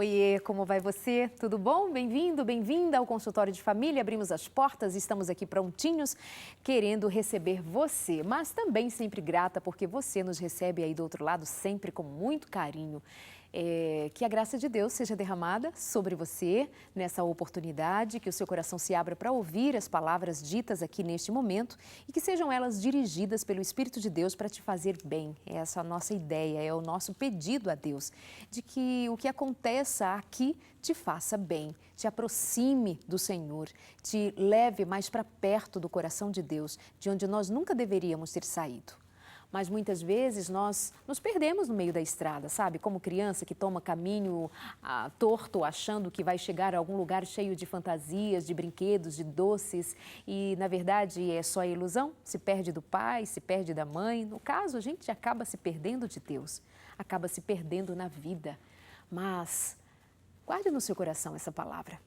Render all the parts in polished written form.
Oiê, como vai você? Tudo bom? Bem-vindo, bem-vinda ao consultório de família. Abrimos as portas, estamos aqui prontinhos, querendo receber você, mas também sempre grata porque você nos recebe aí do outro lado sempre com muito carinho. Que a graça de Deus seja derramada sobre você nessa oportunidade, que o seu coração se abra para ouvir as palavras ditas aqui neste momento e que sejam elas dirigidas pelo Espírito de Deus para te fazer bem. Essa é a nossa ideia, é o nosso pedido a Deus, de que o que aconteça aqui te faça bem, te aproxime do Senhor, te leve mais para perto do coração de Deus, de onde nós nunca deveríamos ter saído. Mas muitas vezes nós nos perdemos no meio da estrada, sabe? Como criança que toma caminho torto, achando que vai chegar a algum lugar cheio de fantasias, de brinquedos, de doces e, na verdade, é só ilusão. Se perde do pai, se perde da mãe. No caso, a gente acaba se perdendo de Deus, acaba se perdendo na vida. Mas guarde no seu coração essa palavra.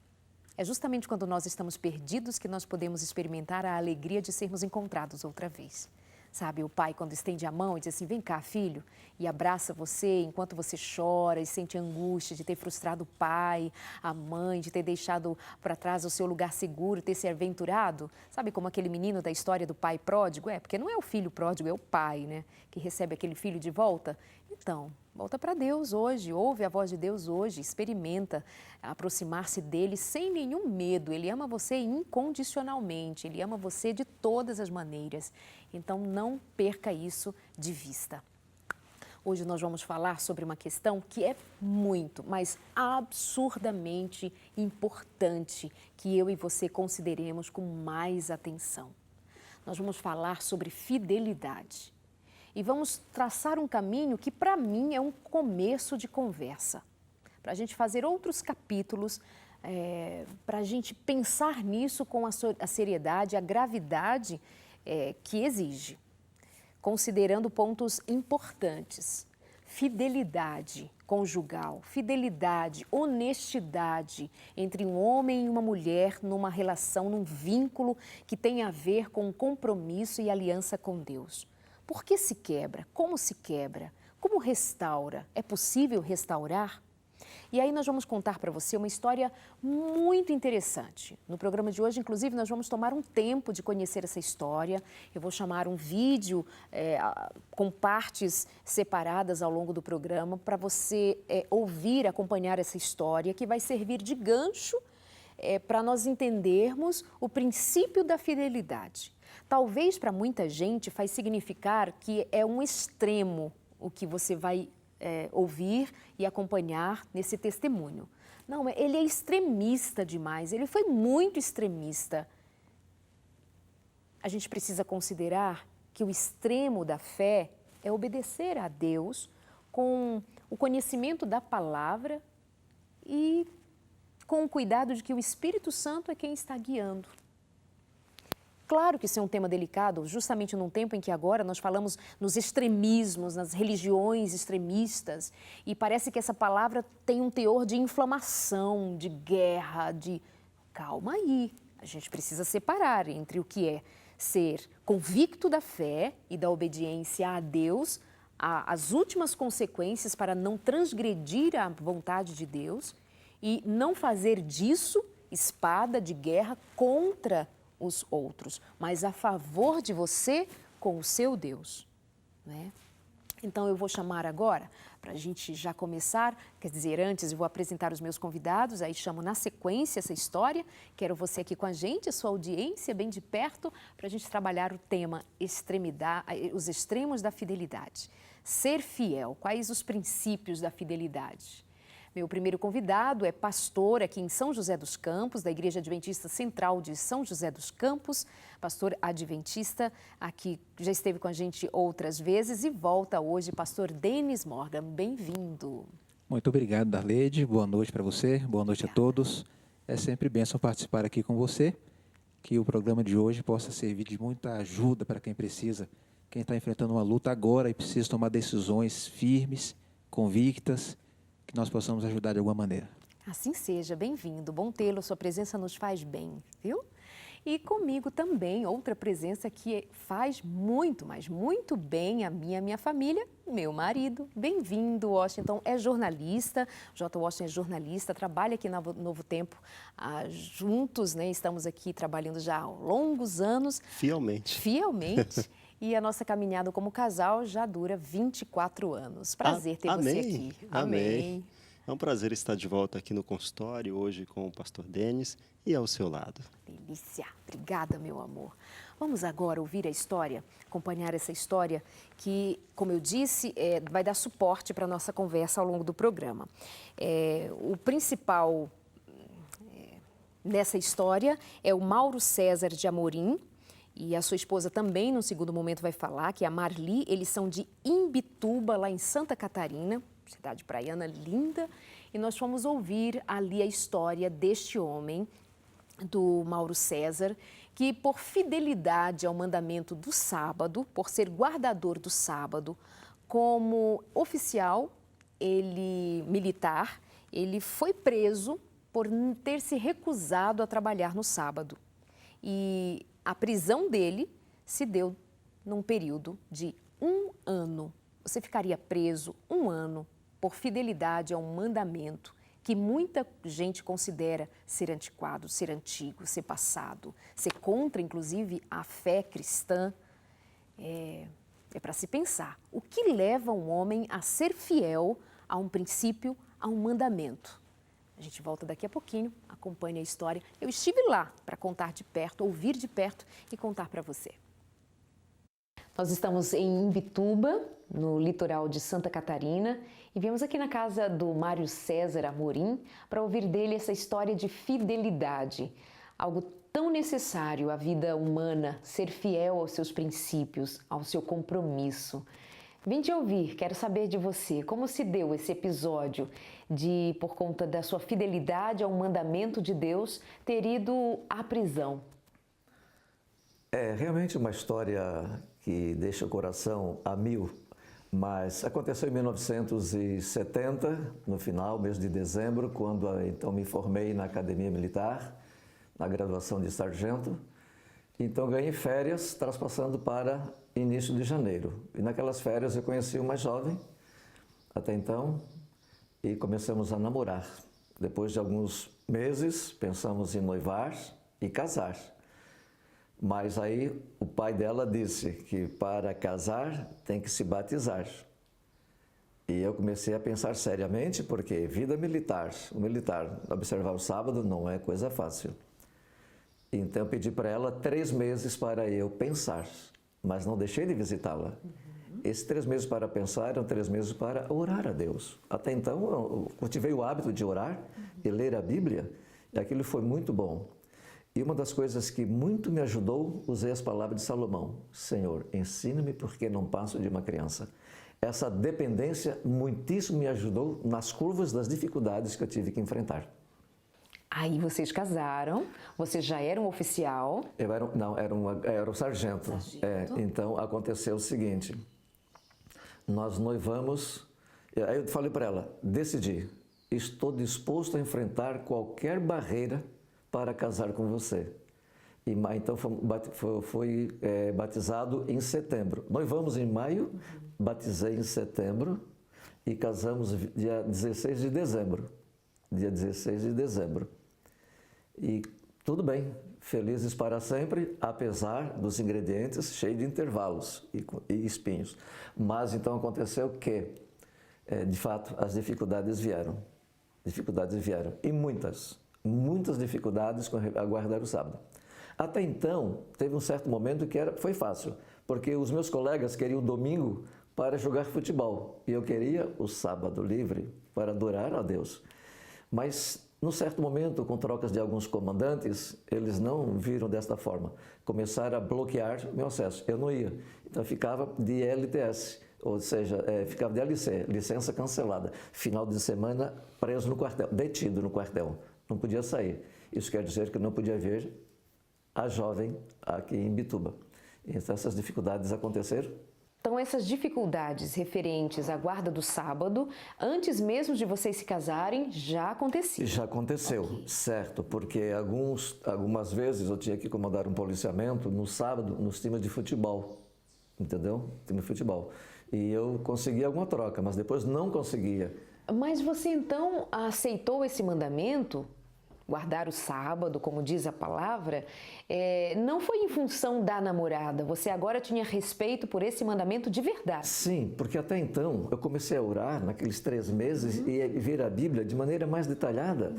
É justamente quando nós estamos perdidos que nós podemos experimentar a alegria de sermos encontrados outra vez. Sabe, o pai quando estende a mão e diz assim, vem cá, filho, e abraça você enquanto você chora e sente angústia de ter frustrado o pai, a mãe, de ter deixado para trás o seu lugar seguro, ter se aventurado. Sabe como aquele menino da história do pai pródigo? Porque não é o filho pródigo, é o pai, né, que recebe aquele filho de volta. Então, volta para Deus hoje, ouve a voz de Deus hoje, experimenta aproximar-se dele sem nenhum medo. Ele ama você incondicionalmente, ele ama você de todas as maneiras. Então, não perca isso de vista. Hoje nós vamos falar sobre uma questão que é muito, mas absurdamente importante que eu e você consideremos com mais atenção. Nós vamos falar sobre fidelidade. E vamos traçar um caminho que, para mim, é um começo de conversa. Para a gente fazer outros capítulos, para a gente pensar nisso com a seriedade, a gravidade que exige. Considerando pontos importantes. Fidelidade conjugal, fidelidade, honestidade entre um homem e uma mulher numa relação, num vínculo que tem a ver com compromisso e aliança com Deus. Por que se quebra? Como se quebra? Como restaura? É possível restaurar? E aí nós vamos contar para você uma história muito interessante. No programa de hoje, inclusive, nós vamos tomar um tempo de conhecer essa história. Eu vou chamar um vídeo com partes separadas ao longo do programa para você ouvir, acompanhar essa história que vai servir de gancho para nós entendermos o princípio da fidelidade. Talvez para muita gente faz significar que é um extremo o que você vai ouvir e acompanhar nesse testemunho. Não, ele é extremista demais, ele foi muito extremista. A gente precisa considerar que o extremo da fé é obedecer a Deus com o conhecimento da palavra e com o cuidado de que o Espírito Santo é quem está guiando. Claro que isso é um tema delicado, justamente num tempo em que agora nós falamos nos extremismos, nas religiões extremistas, e parece que essa palavra tem um teor de inflamação, de guerra, de... Calma aí, a gente precisa separar entre o que é ser convicto da fé e da obediência a Deus, as últimas consequências para não transgredir a vontade de Deus e não fazer disso espada de guerra contra os outros, mas a favor de você com o seu Deus, né? Então eu vou chamar agora, para a gente já começar, quer dizer, antes eu vou apresentar os meus convidados, aí chamo na sequência essa história, quero você aqui com a gente, a sua audiência bem de perto, para a gente trabalhar o tema os extremos da fidelidade. Ser fiel, quais os princípios da fidelidade? Meu primeiro convidado é pastor aqui em São José dos Campos, da Igreja Adventista Central de São José dos Campos, pastor adventista, aqui já esteve com a gente outras vezes e volta hoje, pastor Denis Morgan. Bem-vindo. Muito obrigado, Darleide. Boa noite para você, boa noite a todos. É sempre bênção participar aqui com você, que o programa de hoje possa servir de muita ajuda para quem precisa, quem está enfrentando uma luta agora e precisa tomar decisões firmes, convictas, que nós possamos ajudar de alguma maneira. Assim seja, bem-vindo, bom tê-lo, sua presença nos faz bem, viu? E comigo também, outra presença que faz muito, mas muito bem a minha família, meu marido. Bem-vindo, Washington. É jornalista, J. Washington é jornalista, trabalha aqui na Novo Tempo juntos, né? Estamos aqui trabalhando já há longos anos. Fielmente. Fielmente. E a nossa caminhada como casal já dura 24 anos. Prazer ter você aqui. Amém. É um prazer estar de volta aqui no consultório, hoje com o pastor Denis e ao seu lado. Delícia. Obrigada, meu amor. Vamos agora ouvir a história, acompanhar essa história que, como eu disse, vai dar suporte para a nossa conversa ao longo do programa. O principal nessa história é o Mauro César de Amorim, e a sua esposa também, no segundo momento, vai falar, que é a Marli. Eles são de Imbituba, lá em Santa Catarina, cidade praiana linda. E nós fomos ouvir ali a história deste homem, do Mauro César, que por fidelidade ao mandamento do sábado, por ser guardador do sábado, como oficial, militar, ele foi preso por ter se recusado a trabalhar no sábado. E a prisão dele se deu num período de 1 ano. Você ficaria preso 1 ano por fidelidade a um mandamento que muita gente considera ser antiquado, ser antigo, ser passado, ser contra, inclusive, a fé cristã. É para se pensar. O que leva um homem a ser fiel a um princípio, a um mandamento? A gente volta daqui a pouquinho, acompanhe a história. Eu estive lá para contar de perto, ouvir de perto e contar para você. Nós estamos em Imbituba, no litoral de Santa Catarina, e viemos aqui na casa do Mário César Amorim para ouvir dele essa história de fidelidade. Algo tão necessário à vida humana, ser fiel aos seus princípios, ao seu compromisso. Vim te ouvir, quero saber de você, como se deu esse episódio de, por conta da sua fidelidade ao mandamento de Deus, ter ido à prisão? É realmente uma história que deixa o coração a mil, mas aconteceu em 1970, no final, mês de dezembro, quando então me formei na Academia Militar, na graduação de sargento. Então ganhei férias, traspassando para início de janeiro. E naquelas férias eu conheci uma jovem, até então, e começamos a namorar. Depois de alguns meses, pensamos em noivar e casar. Mas aí o pai dela disse que para casar tem que se batizar. E eu comecei a pensar seriamente, porque vida militar, o militar observar o sábado não é coisa fácil. Então eu pedi para ela 3 meses para eu pensar, mas não deixei de visitá-la. Esses 3 meses para pensar eram 3 meses para orar a Deus. Até então eu cultivei o hábito de orar e ler a Bíblia, e aquilo foi muito bom. E uma das coisas que muito me ajudou, usei as palavras de Salomão: Senhor, ensina-me porque não passo de uma criança. Essa dependência muitíssimo me ajudou nas curvas das dificuldades que eu tive que enfrentar. Aí vocês casaram, você já era um oficial? Eu era um sargento. Então aconteceu o seguinte: nós noivamos, aí eu falei para ela, decidi, estou disposto a enfrentar qualquer barreira para casar com você. E então foi batizado em setembro. Noivamos em maio, batizei em setembro e casamos dia 16 de dezembro. Dia 16 de dezembro. E tudo bem, felizes para sempre, apesar dos ingredientes cheios de intervalos e espinhos. Mas então aconteceu que, de fato, as dificuldades vieram. E muitas dificuldades com a guardar o sábado. Até então, teve um certo momento que foi fácil, porque os meus colegas queriam o domingo para jogar futebol e eu queria o sábado livre para adorar a Deus. Mas, num certo momento, com trocas de alguns comandantes, eles não viram desta forma. Começaram a bloquear meu acesso. Eu não ia. Então, eu ficava de LTS, ou seja, ficava de LC, licença cancelada. Final de semana, preso no quartel, detido no quartel. Não podia sair. Isso quer dizer que eu não podia ver a jovem aqui em Imbituba. Então, essas dificuldades aconteceram. Então, essas dificuldades referentes à guarda do sábado, antes mesmo de vocês se casarem, já aconteciam? Já aconteceu, Ok. certo, porque algumas vezes eu tinha que comandar um policiamento no sábado nos times de futebol, entendeu? Time de futebol. E eu conseguia alguma troca, mas depois não conseguia. Mas você então aceitou esse mandamento, guardar o sábado, como diz a palavra, não foi em função da namorada, você agora tinha respeito por esse mandamento de verdade. Sim, porque até então eu comecei a orar naqueles 3 meses e ver a Bíblia de maneira mais detalhada.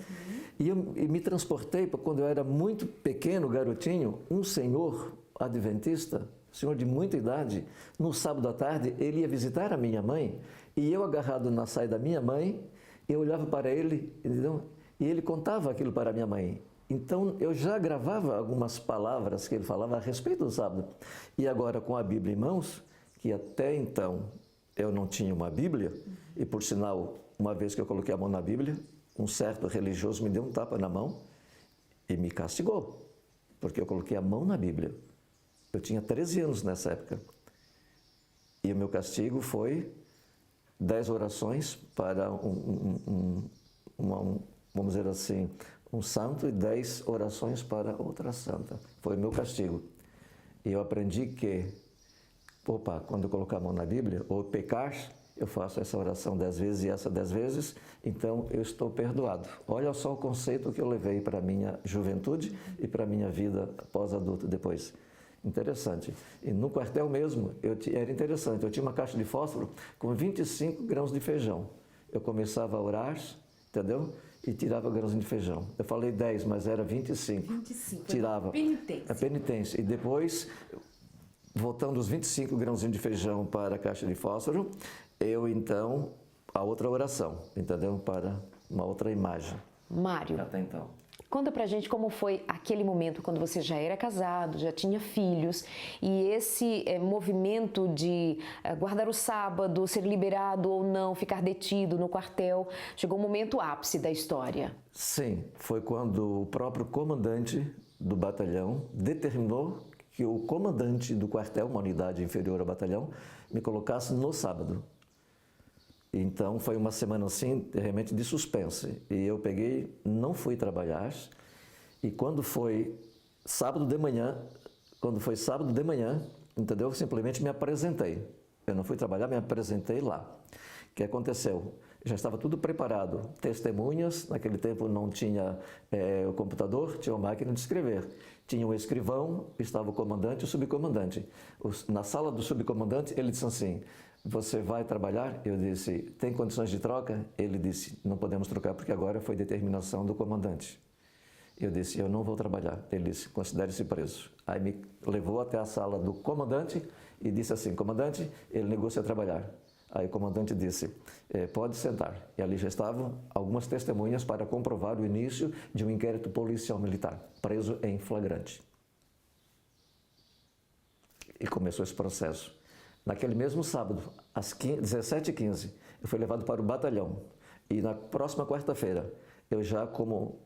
E me transportei para quando eu era muito pequeno, garotinho, um senhor adventista, senhor de muita idade, no sábado à tarde ele ia visitar a minha mãe e eu agarrado na saia da minha mãe, eu olhava para ele, entendeu? E ele contava aquilo para a minha mãe. Então, eu já gravava algumas palavras que ele falava a respeito do sábado. E agora, com a Bíblia em mãos, que até então eu não tinha uma Bíblia, e por sinal, uma vez que eu coloquei a mão na Bíblia, um certo religioso me deu um tapa na mão e me castigou, porque eu coloquei a mão na Bíblia. Eu tinha 13 anos nessa época. E o meu castigo foi 10 orações para vamos dizer assim, um santo e 10 orações para outra santa. Foi o meu castigo. E eu aprendi que, quando eu colocar a mão na Bíblia, ou pecar, eu faço essa oração 10 vezes e essa 10 vezes, então eu estou perdoado. Olha só o conceito que eu levei para a minha juventude e para a minha vida pós-adulta depois. Interessante. E no quartel mesmo, era interessante, eu tinha uma caixa de fósforo com 25 grãos de feijão. Eu começava a orar, entendeu? E tirava grãozinho de feijão. Eu falei 10, mas era 25. 25. Tirava. Penitência. A penitência. E depois, voltando os 25 grãozinhos de feijão para a caixa de fósforo, eu então, a outra oração, entendeu? Para uma outra imagem. Mário, Até então. conta pra gente como foi aquele momento quando você já era casado, já tinha filhos e esse movimento de guardar o sábado, ser liberado ou não, ficar detido no quartel, chegou um momento ápice da história. Sim, foi quando o próprio comandante do batalhão determinou que o comandante do quartel, uma unidade inferior ao batalhão, me colocasse no sábado. Então, foi uma semana assim, realmente de suspense. E eu peguei, não fui trabalhar. E quando foi sábado de manhã, entendeu? Simplesmente me apresentei. Eu não fui trabalhar, me apresentei lá. O que aconteceu? Já estava tudo preparado. Testemunhas, naquele tempo não tinha o computador, tinha uma máquina de escrever. Tinha um escrivão, estava o comandante e o subcomandante. Na sala do subcomandante, ele disse assim: você vai trabalhar? Eu disse, tem condições de troca? Ele disse, não podemos trocar porque agora foi determinação do comandante. Eu disse, eu não vou trabalhar. Ele disse, considere-se preso. Aí me levou até a sala do comandante e disse assim, comandante, ele negocia trabalhar. Aí o comandante disse, pode sentar. E ali já estavam algumas testemunhas para comprovar o início de um inquérito policial militar, preso em flagrante. E começou esse processo. Naquele mesmo sábado, às 17h15, eu fui levado para o batalhão. E na próxima quarta-feira, eu já como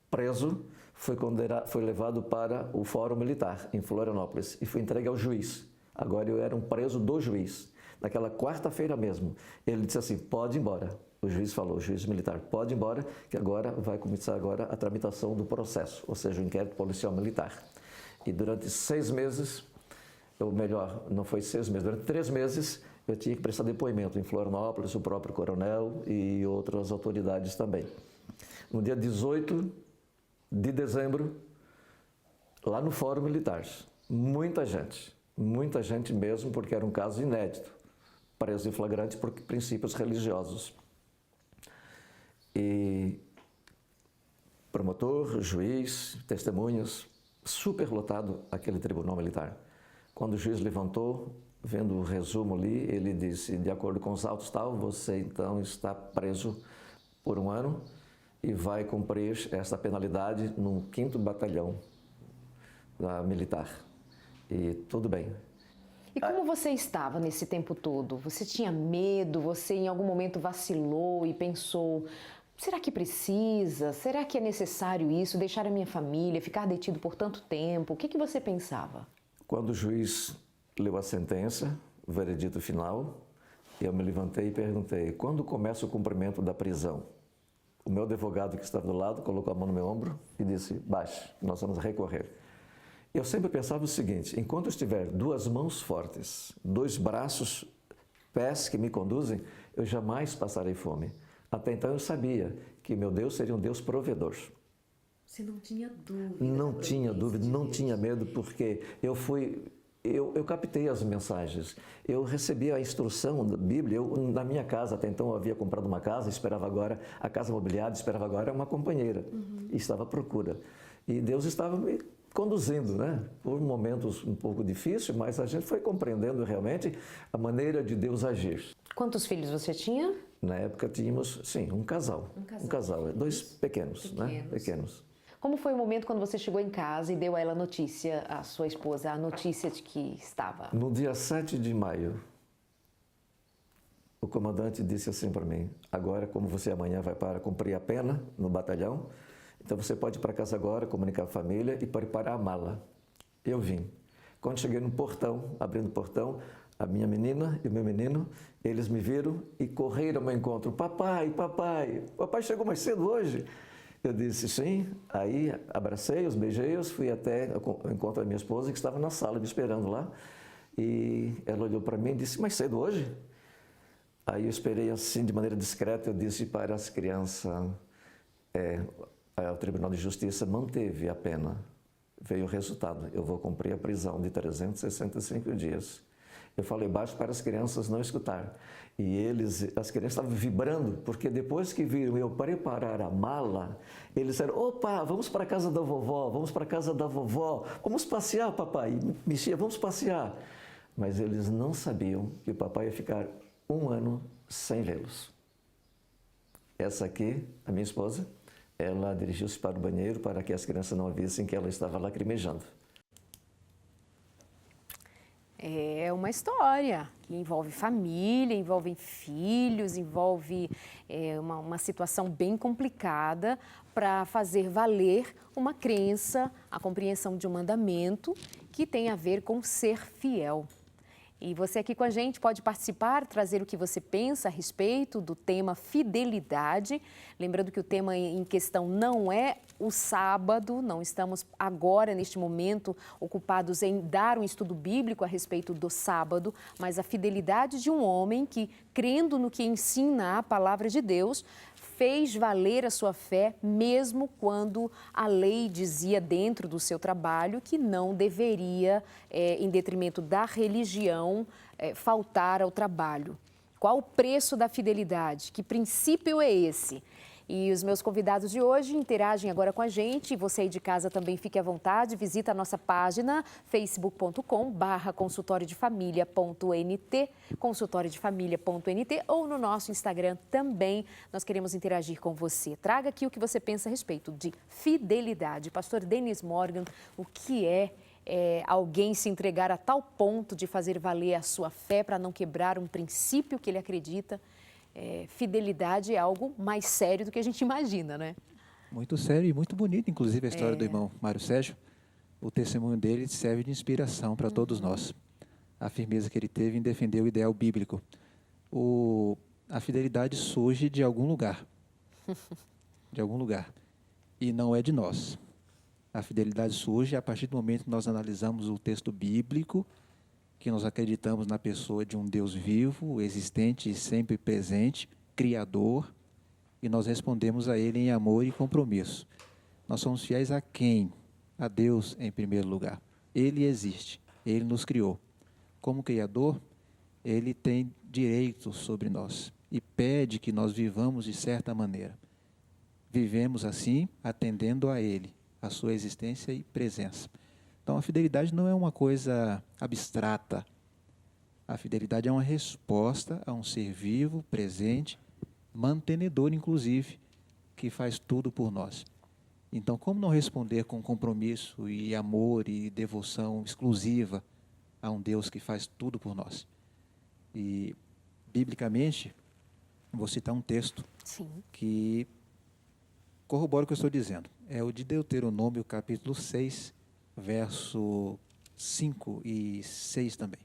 preso, fui levado para o Fórum Militar, em Florianópolis, e fui entregue ao juiz. Agora eu era um preso do juiz. Naquela quarta-feira mesmo, ele disse assim, pode ir embora. O juiz falou, o juiz militar, pode ir embora, que agora vai começar agora a tramitação do processo, ou seja, o inquérito policial militar. E durante 6 meses... ou melhor, não foi 6 meses, durante 3 meses eu tinha que prestar depoimento em Florianópolis, o próprio coronel e outras autoridades também. No dia 18 de dezembro, lá no Fórum Militar, muita gente mesmo, porque era um caso inédito, preso em flagrante por princípios religiosos. E promotor, juiz, testemunhas, superlotado aquele tribunal militar. Quando o juiz levantou, vendo o resumo ali, ele disse, de acordo com os autos tal, você então está preso por 1 ano e vai cumprir essa penalidade no 5º Batalhão Militar. E tudo bem. E como você estava nesse tempo todo? Você tinha medo? Você em algum momento vacilou e pensou, será que precisa? Será que é necessário isso? Deixar a minha família, ficar detido por tanto tempo? O que você pensava? Quando o juiz leu a sentença, o veredito final. Eu me levantei e perguntei, quando começa o cumprimento da prisão? O meu advogado que estava do lado colocou a mão no meu ombro e disse, baixe, nós vamos recorrer. Eu sempre pensava o seguinte, enquanto eu estiver 2 mãos fortes, 2 braços, pés que me conduzem, eu jamais passarei fome. Até então eu sabia que meu Deus seria um Deus provedor. Você não tinha dúvida? Não tinha dúvida, não tinha medo, porque eu captei as mensagens, eu recebi a instrução da Bíblia, na minha casa, até então eu havia comprado uma casa, esperava agora, a casa mobiliada, esperava agora uma companheira, e estava à procura. E Deus estava me conduzindo, né? Por momentos um pouco difíceis, mas a gente foi compreendendo realmente a maneira de Deus agir. Quantos filhos você tinha? Na época tínhamos, sim, um casal. Um casal, 2 pequenos, né? Pequenos. Como foi o momento quando você chegou em casa e deu a ela a notícia, a sua esposa, a notícia de que estava? No dia 7 de maio, o comandante disse assim para mim, agora como você amanhã vai para cumprir a pena no batalhão, então você pode ir para casa agora, comunicar a família e preparar a mala. Eu vim. Quando cheguei no portão, abrindo o portão, a minha menina e o meu menino, eles me viram e correram ao meu encontro. Papai, chegou mais cedo hoje? Eu disse sim, aí abracei-os, beijei-os, fui até o encontro da minha esposa que estava na sala me esperando lá. E ela olhou para mim e disse, mais cedo hoje? Aí eu esperei assim de maneira discreta, eu disse para as crianças, o Tribunal de Justiça manteve a pena. Veio o resultado, eu vou cumprir a prisão de 365 dias. Eu falei baixo para as crianças não escutar. E as crianças estavam vibrando, porque depois que viram eu preparar a mala, eles disseram, opa, vamos para a casa da vovó, vamos para a casa da vovó, vamos passear, papai. Mexia, vamos passear. Mas eles não sabiam que o papai ia ficar 1 ano sem vê-los. Essa aqui, a minha esposa, ela dirigiu-se para o banheiro para que as crianças não vissem que ela estava lacrimejando. É uma história que envolve família, envolve filhos, envolve uma situação bem complicada para fazer valer uma crença, a compreensão de um mandamento que tem a ver com ser fiel. E você aqui com a gente pode participar, trazer o que você pensa a respeito do tema fidelidade. Lembrando que o tema em questão não é o sábado, não estamos agora, neste momento, ocupados em dar um estudo bíblico a respeito do sábado, mas a fidelidade de um homem que, crendo no que ensina a palavra de Deus, fez valer a sua fé, mesmo quando a lei dizia dentro do seu trabalho que não deveria, em detrimento da religião, faltar ao trabalho. Qual o preço da fidelidade? Que princípio é esse? E os meus convidados de hoje interagem agora com a gente. Você aí de casa também fique à vontade. Visita a nossa página facebook.com/consultoriodefamilia.nt, consultoriodefamilia.nt, ou no nosso Instagram também. Nós queremos interagir com você. Traga aqui o que você pensa a respeito de fidelidade. Pastor Denis Morgan, o que é alguém se entregar a tal ponto de fazer valer a sua fé para não quebrar um princípio que ele acredita? Fidelidade é algo mais sério do que a gente imagina, né? Muito sério e muito bonito, inclusive, a história do irmão Mário Sérgio. O testemunho dele serve de inspiração para todos nós. A firmeza que ele teve em defender o ideal bíblico. A fidelidade surge de algum lugar. De algum lugar. E não é de nós. A fidelidade surge a partir do momento que nós analisamos o texto bíblico, que nós acreditamos na pessoa de um Deus vivo, existente e sempre presente, criador, e nós respondemos a Ele em amor e compromisso. Nós somos fiéis a quem? A Deus em primeiro lugar. Ele existe, Ele nos criou. Como criador, Ele tem direitos sobre nós e pede que nós vivamos de certa maneira. Vivemos assim, atendendo a Ele, a sua existência e presença. Então, a fidelidade não é uma coisa abstrata. A fidelidade é uma resposta a um ser vivo, presente, mantenedor, inclusive, que faz tudo por nós. Então, como não responder com compromisso e amor e devoção exclusiva a um Deus que faz tudo por nós? E, biblicamente, vou citar um texto que corrobora o que eu estou dizendo. É o de Deuteronômio, capítulo 6, verso 5 e 6 também.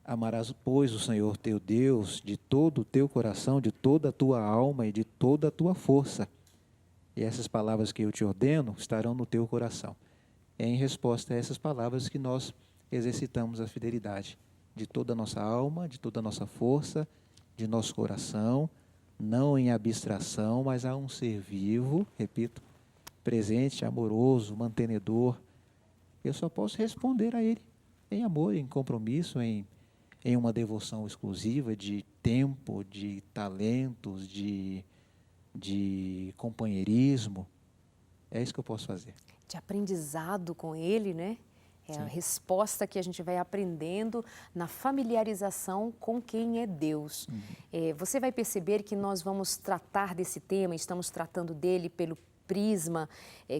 Amarás, pois, o Senhor teu Deus de todo o teu coração, de toda a tua alma e de toda a tua força. E essas palavras que eu te ordeno estarão no teu coração. É em resposta a essas palavras que nós exercitamos a fidelidade de toda a nossa alma, de toda a nossa força, de nosso coração, não em abstração, mas a um ser vivo, repito, presente, amoroso, mantenedor. Eu só posso responder a Ele em amor, em compromisso, em uma devoção exclusiva de tempo, de talentos, de companheirismo. É isso que eu posso fazer. De aprendizado com ele, né? É a Sim. resposta que a gente vai aprendendo na familiarização com quem é Deus. Você vai perceber que nós vamos tratar desse tema, estamos tratando dele pelo prisma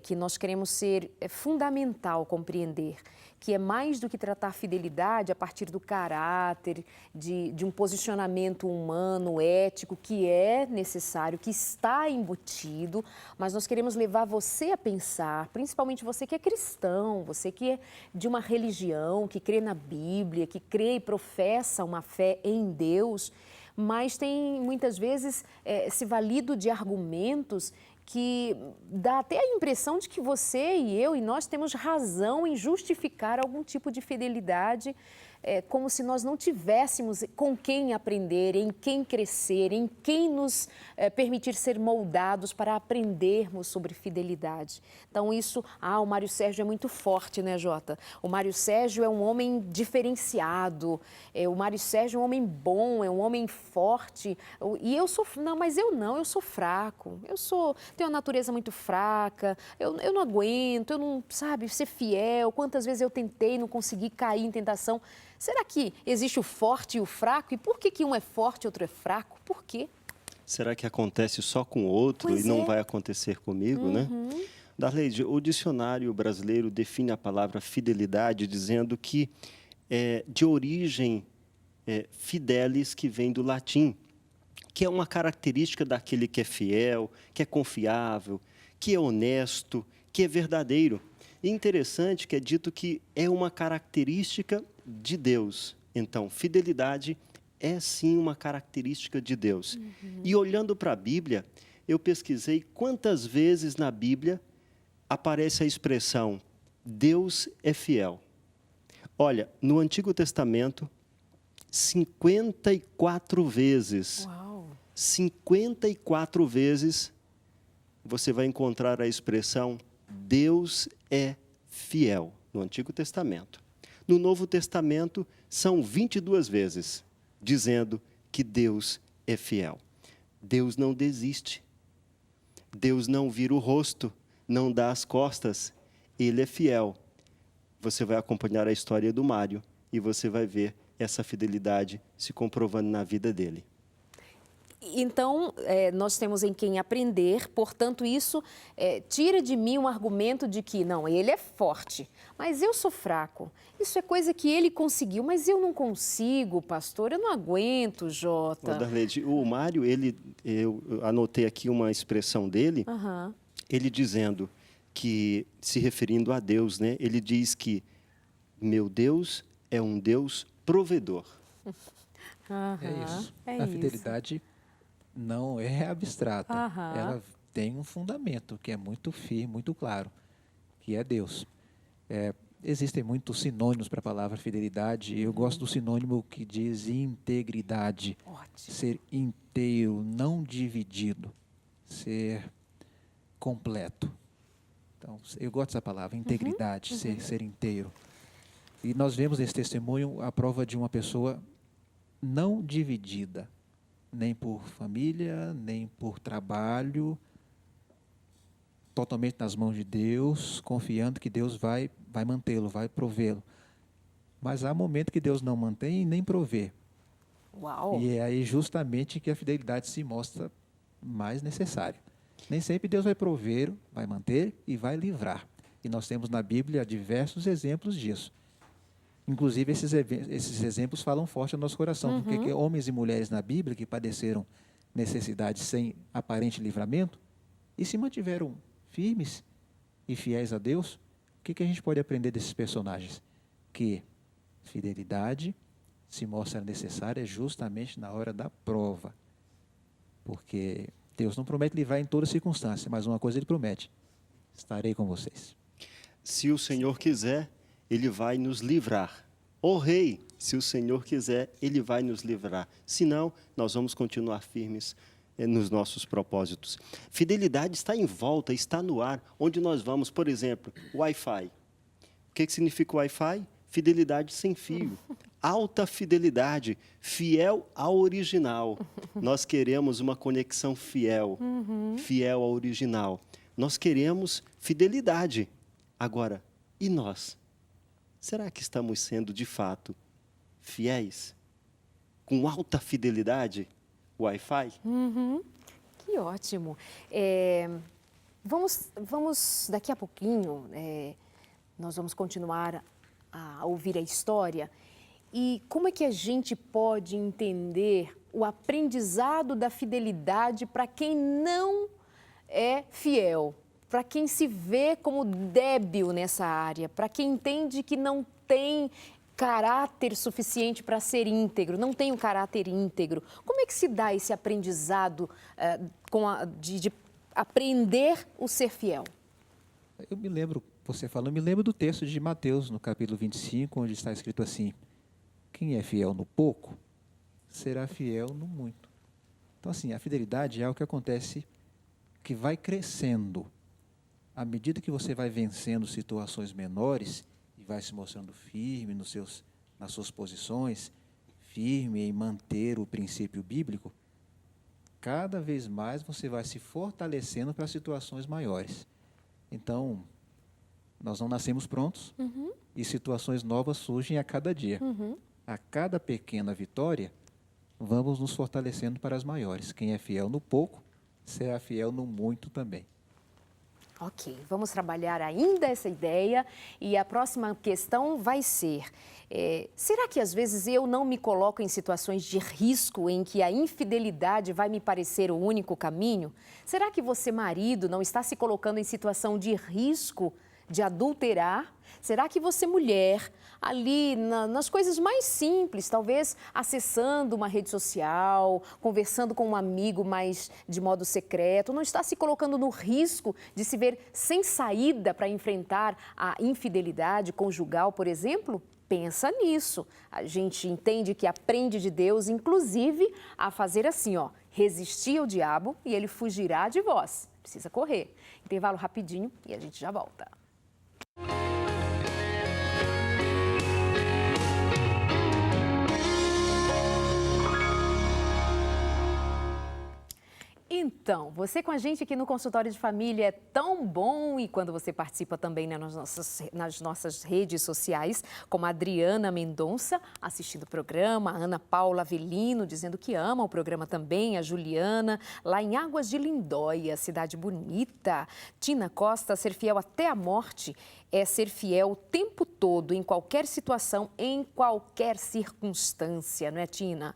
que nós queremos ser fundamental compreender, que é mais do que tratar fidelidade a partir do caráter, de um posicionamento humano, ético, que é necessário, que está embutido, mas nós queremos levar você a pensar, principalmente você que é cristão, você que é de uma religião, que crê na Bíblia, que crê e professa uma fé em Deus, mas tem muitas vezes se valido de argumentos que dá até a impressão de que você e eu e nós temos razão em justificar algum tipo de fidelidade, como se nós não tivéssemos com quem aprender, em quem crescer, em quem nos permitir ser moldados para aprendermos sobre fidelidade. Então isso, o Mário Sérgio é muito forte, né, Jota? O Mário Sérgio é um homem diferenciado, o Mário Sérgio é um homem bom, é um homem forte, e eu sou, eu sou fraco, tenho uma natureza muito fraca, eu não aguento, eu não, sabe, ser fiel, quantas vezes eu tentei, não consegui cair em tentação. Será que existe o forte e o fraco? E por que um é forte e outro é fraco? Por quê? Será que acontece só com o outro Pois e não é. vai acontecer comigo, né? Darleide, o dicionário brasileiro define a palavra fidelidade dizendo que é de origem fidelis, que vem do latim, que é uma característica daquele que é fiel, que é confiável, que é honesto, que é verdadeiro. E interessante que é dito que é uma característica de Deus. Então, fidelidade é sim uma característica de Deus. E olhando para a Bíblia, eu pesquisei quantas vezes na Bíblia aparece a expressão Deus é fiel. Olha, no Antigo Testamento, 54 vezes. Uau! 54 vezes você vai encontrar a expressão Deus é fiel, no Antigo Testamento. No Novo Testamento, são 22 vezes, dizendo que Deus é fiel. Deus não desiste. Deus não vira o rosto, não dá as costas. Ele é fiel. Você vai acompanhar a história do Mário e você vai ver essa fidelidade se comprovando na vida dele. Então, nós temos em quem aprender, portanto, isso tira de mim um argumento de que, não, ele é forte, mas eu sou fraco. Isso é coisa que ele conseguiu, mas eu não consigo, pastor, eu não aguento, Jota. Darleide, o Mário, eu anotei aqui uma expressão dele, ele dizendo que, se referindo a Deus, né, ele diz que meu Deus é um Deus provedor. É isso. É A isso. fidelidade não é abstrata. Aham. Ela tem um fundamento que é muito firme, muito claro, que é Deus. Existem muitos sinônimos para a palavra fidelidade. Eu gosto do sinônimo que diz integridade. Ótimo. Ser inteiro, não dividido. Ser completo. Então, eu gosto dessa palavra, integridade, ser inteiro. E nós vemos nesse testemunho a prova de uma pessoa não dividida, nem por família, nem por trabalho, totalmente nas mãos de Deus, confiando que Deus vai mantê-lo, vai provê-lo. Mas há momento que Deus não mantém e nem provê. Uau! E é aí justamente que a fidelidade se mostra mais necessária. Nem sempre Deus vai prover, vai manter e vai livrar. E nós temos na Bíblia diversos exemplos disso. Inclusive, esses exemplos falam forte ao nosso coração, porque que homens e mulheres na Bíblia que padeceram necessidades sem aparente livramento e se mantiveram firmes e fiéis a Deus, o que a gente pode aprender desses personagens? Que fidelidade se mostra necessária justamente na hora da prova. Porque Deus não promete livrar em toda circunstância, mas uma coisa Ele promete: estarei com vocês. Se o Senhor quiser, Ele vai nos livrar. Ó Rei, se o Senhor quiser, Ele vai nos livrar. Se não, nós vamos continuar firmes nos nossos propósitos. Fidelidade está em volta, está no ar. Onde nós vamos, por exemplo, Wi-Fi. O que significa Wi-Fi? Fidelidade sem fio. Alta fidelidade, fiel ao original. Nós queremos uma conexão fiel, fiel ao original. Nós queremos fidelidade. Agora, e nós? Será que estamos sendo, de fato, fiéis? Com alta fidelidade? Wi-Fi? Que ótimo. Vamos daqui a pouquinho, nós vamos continuar a ouvir a história. E como é que a gente pode entender o aprendizado da fidelidade para quem não é fiel, para quem se vê como débil nessa área, para quem entende que não tem caráter suficiente para ser íntegro, não tem um caráter íntegro? Como é que se dá esse aprendizado de aprender o ser fiel? Eu me lembro, você falou, eu me lembro do texto de Mateus, no capítulo 25, onde está escrito assim: quem é fiel no pouco, será fiel no muito. Então, assim, a fidelidade é algo que acontece, que vai crescendo. À medida que você vai vencendo situações menores e vai se mostrando firme nas suas posições, firme em manter o princípio bíblico, cada vez mais você vai se fortalecendo para situações maiores. Então, nós não nascemos prontos e situações novas surgem a cada dia. A cada pequena vitória, vamos nos fortalecendo para as maiores. Quem é fiel no pouco, será fiel no muito também. Ok, vamos trabalhar ainda essa ideia e a próxima questão vai ser: será que às vezes eu não me coloco em situações de risco em que a infidelidade vai me parecer o único caminho? Será que você, marido, não está se colocando em situação de risco de adulterar? Será que você, mulher, ali nas coisas mais simples, talvez acessando uma rede social, conversando com um amigo, mas de modo secreto, não está se colocando no risco de se ver sem saída para enfrentar a infidelidade conjugal, por exemplo? Pensa nisso. A gente entende que aprende de Deus, inclusive, a fazer assim, resistir ao diabo e ele fugirá de vós. Precisa correr. Intervalo rapidinho e a gente já volta. Então, você com a gente aqui no Consultório de Família é tão bom, e quando você participa também nas nossas redes sociais, como a Adriana Mendonça assistindo o programa, a Ana Paula Avelino dizendo que ama o programa também, a Juliana, lá em Águas de Lindóia, cidade bonita, Tina Costa, ser fiel até a morte é ser fiel o tempo todo, em qualquer situação, em qualquer circunstância, não é, Tina?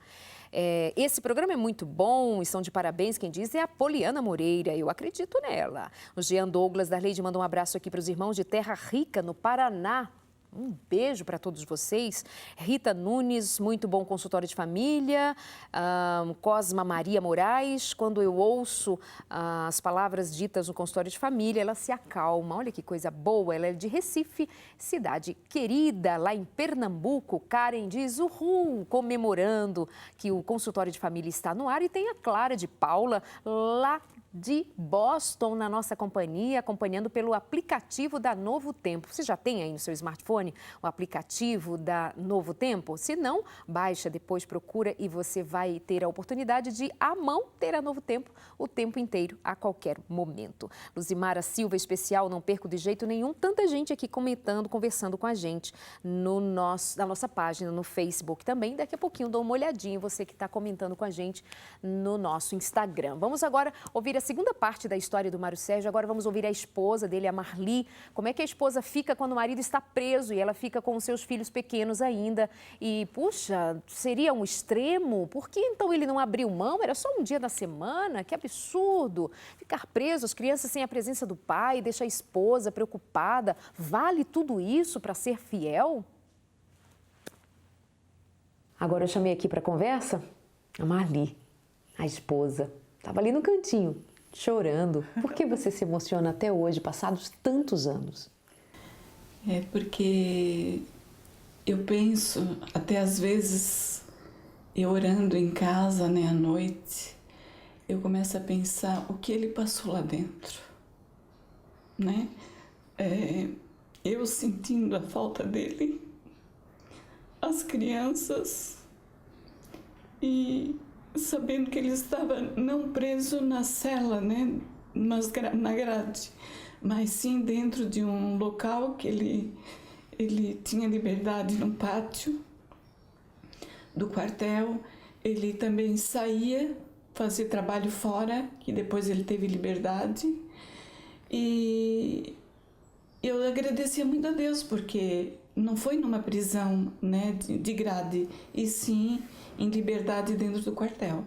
Esse programa é muito bom, estão de parabéns, quem diz é a Poliana Moreira, eu acredito nela. O Jean Douglas Darleide manda um abraço aqui para os irmãos de Terra Rica, no Paraná. Um beijo para todos vocês. Rita Nunes, muito bom consultório de família. Cosma Maria Moraes, quando eu ouço as palavras ditas no consultório de família, ela se acalma. Olha que coisa boa, ela é de Recife, cidade querida, lá em Pernambuco. Karen diz uhul, comemorando que o consultório de família está no ar. E tem a Clara de Paula, lá de Boston, na nossa companhia, acompanhando pelo aplicativo da Novo Tempo. Você já tem aí no seu smartphone o aplicativo da Novo Tempo? Se não, baixa, depois procura e você vai ter a oportunidade de, à mão, ter a Novo Tempo o tempo inteiro, a qualquer momento. Luzimara Silva, especial, não perco de jeito nenhum. Tanta gente aqui comentando, conversando com a gente na nossa página no Facebook também. Daqui a pouquinho dou uma olhadinha, você que está comentando com a gente no nosso Instagram. Vamos agora ouvir a segunda parte da história do Mário Sérgio. Agora vamos ouvir a esposa dele, a Marli. Como é que a esposa fica quando o marido está preso e ela fica com os seus filhos pequenos ainda? E, puxa, seria um extremo? Por que então ele não abriu mão? Era só um dia da semana? Que absurdo! Ficar preso, as crianças sem a presença do pai, deixa a esposa preocupada. Vale tudo isso para ser fiel? Agora eu chamei aqui para conversa a Marli, a esposa. Estava ali no cantinho, chorando. Por que você se emociona até hoje, passados tantos anos? É porque eu penso, até às vezes, eu orando em casa, né, à noite, eu começo a pensar o que ele passou lá dentro, né? Eu sentindo a falta dele, as crianças, e sabendo que ele estava não preso na cela, né, na grade, mas sim dentro de um local que ele tinha liberdade no pátio do quartel. Ele também saía, fazia trabalho fora, que depois ele teve liberdade. E eu agradecia muito a Deus, porque não foi numa prisão, né, de grade, e sim em liberdade dentro do quartel.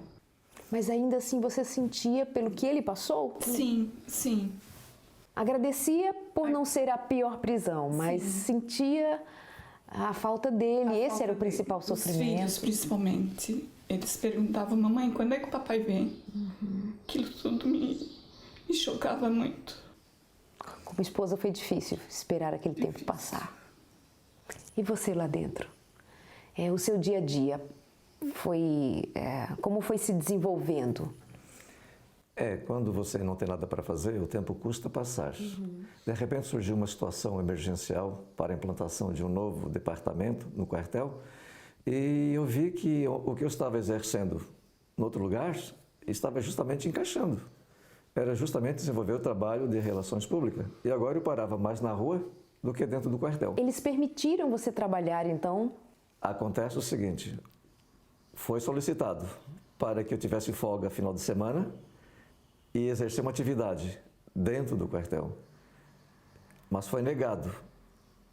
Mas ainda assim você sentia pelo que ele passou? Sim, sim. Agradecia por não ser a pior prisão, mas sentia a falta dele. Esse era o principal sofrimento. Os filhos, principalmente. Eles perguntavam, mamãe, quando é que o papai vem? Aquilo tudo me chocava muito. Como esposa foi difícil esperar aquele tempo passar. E você lá dentro? O seu dia a dia, como foi se desenvolvendo? Quando você não tem nada para fazer, o tempo custa passar. De repente surgiu uma situação emergencial para a implantação de um novo departamento no quartel e eu vi que o que eu estava exercendo em outro lugar estava justamente encaixando. Era justamente desenvolver o trabalho de relações públicas. E agora eu parava mais na rua do que dentro do quartel. Eles permitiram você trabalhar, então? Acontece o seguinte, foi solicitado para que eu tivesse folga final de semana e exercer uma atividade dentro do quartel. Mas foi negado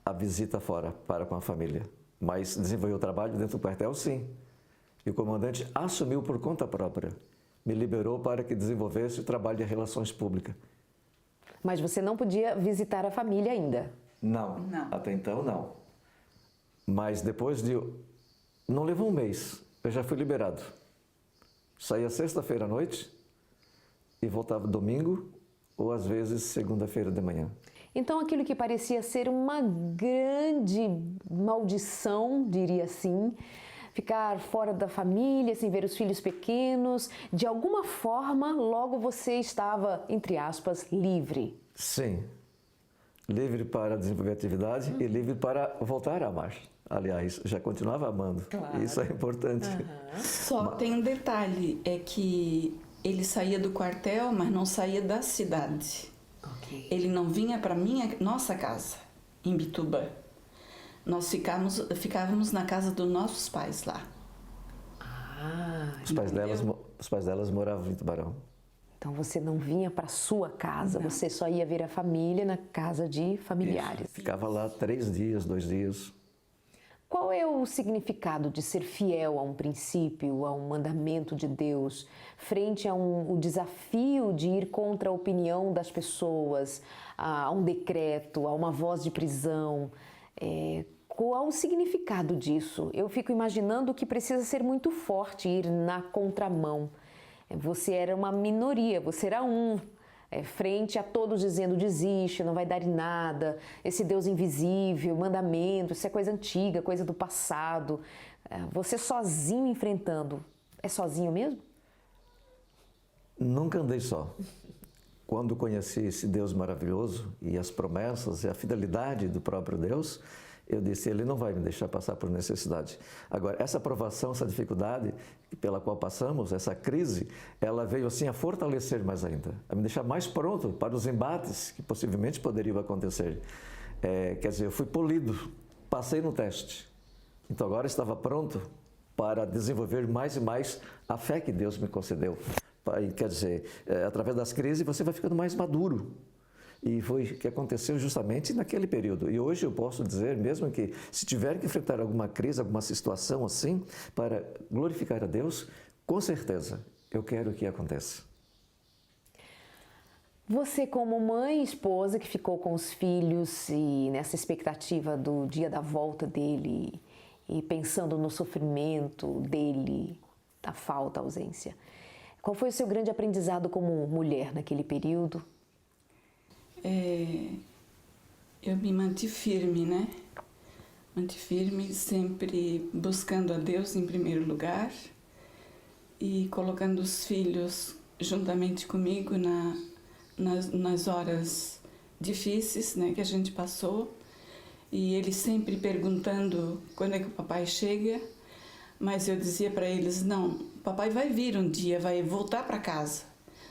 a visita fora para com a família. Mas desenvolveu o trabalho dentro do quartel, sim. E o comandante assumiu por conta própria. Me liberou para que desenvolvesse o trabalho de relações públicas. Mas você não podia visitar a família ainda? Não. Até então não. Mas depois de... Não levou um mês, eu já fui liberado. Saía sexta-feira à noite e voltava domingo ou às vezes segunda-feira de manhã. Então aquilo que parecia ser uma grande maldição, diria assim, ficar fora da família, sem ver os filhos pequenos, de alguma forma logo você estava, entre aspas, livre. Sim, livre para desenvolver atividade e livre para voltar a amar. Aliás, já continuava amando, claro. Isso é importante. Só tem um detalhe, é que ele saía do quartel, mas não saía da cidade. Okay. Ele não vinha para nossa casa, em Bituba. Nós ficávamos na casa dos nossos pais lá. Os pais delas moravam em Tubarão. Então você não vinha para sua casa, não. Você só ia ver a família na casa de familiares. Isso. Ficava lá 3 dias, 2 dias. Qual é o significado de ser fiel a um princípio, a um mandamento de Deus, frente a o desafio de ir contra a opinião das pessoas, a um decreto, a uma voz de prisão? Qual o significado disso? Eu fico imaginando que precisa ser muito forte ir na contramão. Você era uma minoria, você era frente a todos dizendo desiste, não vai dar em nada, esse Deus invisível, mandamento, isso é coisa antiga, coisa do passado. Você sozinho enfrentando, é sozinho mesmo? Nunca andei só. Quando conheci esse Deus maravilhoso e as promessas e a fidelidade do próprio Deus, eu disse, Ele não vai me deixar passar por necessidade. Agora, essa provação, essa dificuldade pela qual passamos, essa crise, ela veio assim a fortalecer mais ainda, a me deixar mais pronto para os embates que possivelmente poderiam acontecer. Quer dizer, eu fui polido, passei no teste. Então agora estava pronto para desenvolver mais e mais a fé que Deus me concedeu. Quer dizer, através das crises você vai ficando mais maduro. E foi o que aconteceu justamente naquele período. E hoje eu posso dizer, mesmo que se tiver que enfrentar alguma crise, alguma situação assim, para glorificar a Deus, com certeza eu quero que aconteça. Você, como mãe e esposa que ficou com os filhos e nessa expectativa do dia da volta dele e pensando no sofrimento dele, a falta, a ausência. Qual foi o seu grande aprendizado como mulher naquele período? Eu me mantive firme, né? Mantive firme, sempre buscando a Deus em primeiro lugar e colocando os filhos juntamente comigo nas horas difíceis, né, que a gente passou. E eles sempre perguntando quando é que o papai chega, mas eu dizia para eles, não, o papai vai vir um dia, vai voltar para casa,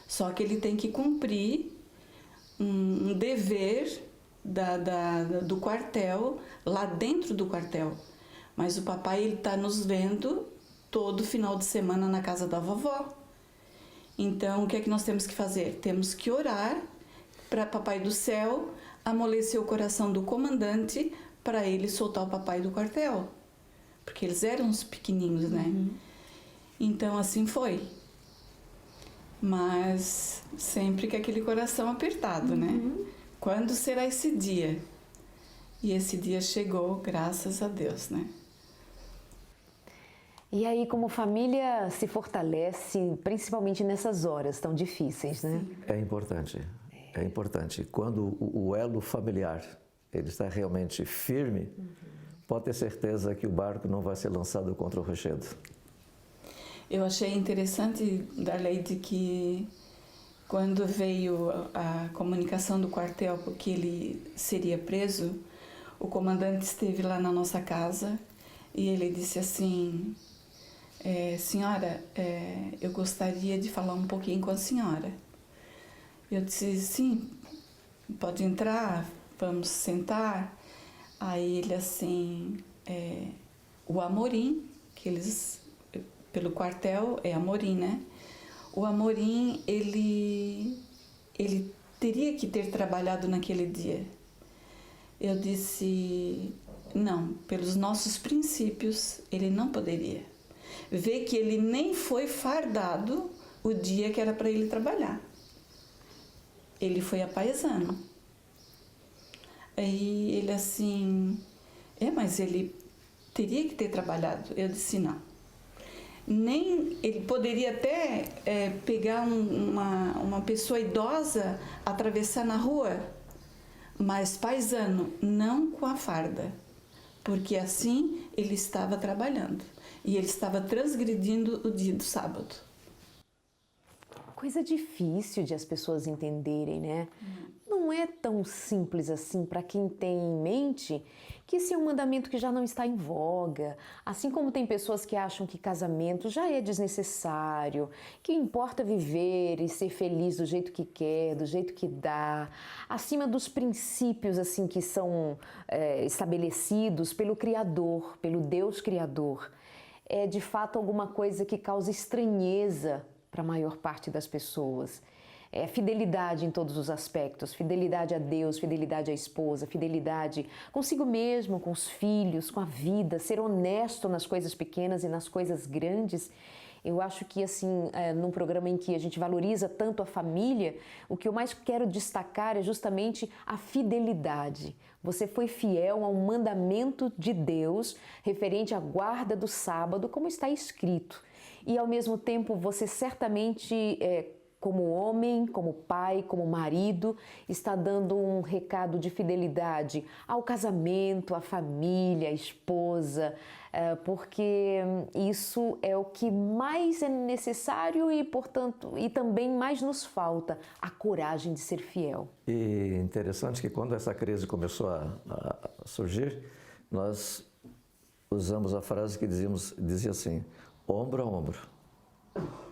só que ele tem que cumprir um dever do quartel, lá dentro do quartel. Mas o papai ele está nos vendo todo final de semana na casa da vovó. Então, o que é que nós temos que fazer? Temos que orar para Papai do Céu amolecer o coração do comandante para ele soltar o papai do quartel. Porque eles eram uns pequenininhos, né? Então, assim foi. Mas sempre com aquele coração apertado, né? Quando será esse dia? E esse dia chegou, graças a Deus, né? E aí, como família, se fortalece, principalmente nessas horas tão difíceis, né? É importante, é importante. Quando o elo familiar ele está realmente firme, pode ter certeza que o barco não vai ser lançado contra o rochedo. Eu achei interessante, Darleide, que quando veio a comunicação do quartel porque ele seria preso, o comandante esteve lá na nossa casa e ele disse assim, senhora, eu gostaria de falar um pouquinho com a senhora. Eu disse, sim, pode entrar, vamos sentar. Aí ele assim, o Amorim, que eles, pelo quartel é Amorim, né? O Amorim, ele teria que ter trabalhado naquele dia. Eu disse, não, pelos nossos princípios, ele não poderia. Vê que ele nem foi fardado o dia que era para ele trabalhar. Ele foi a paisano. Aí ele assim, mas ele teria que ter trabalhado. Eu disse, não. Nem ele poderia até pegar uma pessoa idosa, atravessar na rua, mas paisano, não com a farda, porque assim ele estava trabalhando e ele estava transgredindo o dia do sábado. Coisa difícil de as pessoas entenderem, né? Não é tão simples assim para quem tem em mente que esse é um mandamento que já não está em voga. Assim como tem pessoas que acham que casamento já é desnecessário, que importa viver e ser feliz do jeito que quer, do jeito que dá, acima dos princípios assim que são estabelecidos pelo Criador, pelo Deus Criador. É de fato alguma coisa que causa estranheza para a maior parte das pessoas. Fidelidade em todos os aspectos, fidelidade a Deus, fidelidade à esposa, fidelidade consigo mesmo, com os filhos, com a vida, ser honesto nas coisas pequenas e nas coisas grandes. Eu acho que, assim, num programa em que a gente valoriza tanto a família, o que eu mais quero destacar é justamente a fidelidade. Você foi fiel a um mandamento de Deus referente à guarda do sábado, como está escrito. E, ao mesmo tempo, você certamente, como homem, como pai, como marido, está dando um recado de fidelidade ao casamento, à família, à esposa, porque isso é o que mais é necessário e, portanto, e também mais nos falta, a coragem de ser fiel. E interessante que quando essa crise começou a surgir, nós usamos a frase que dizia assim, ombro a ombro,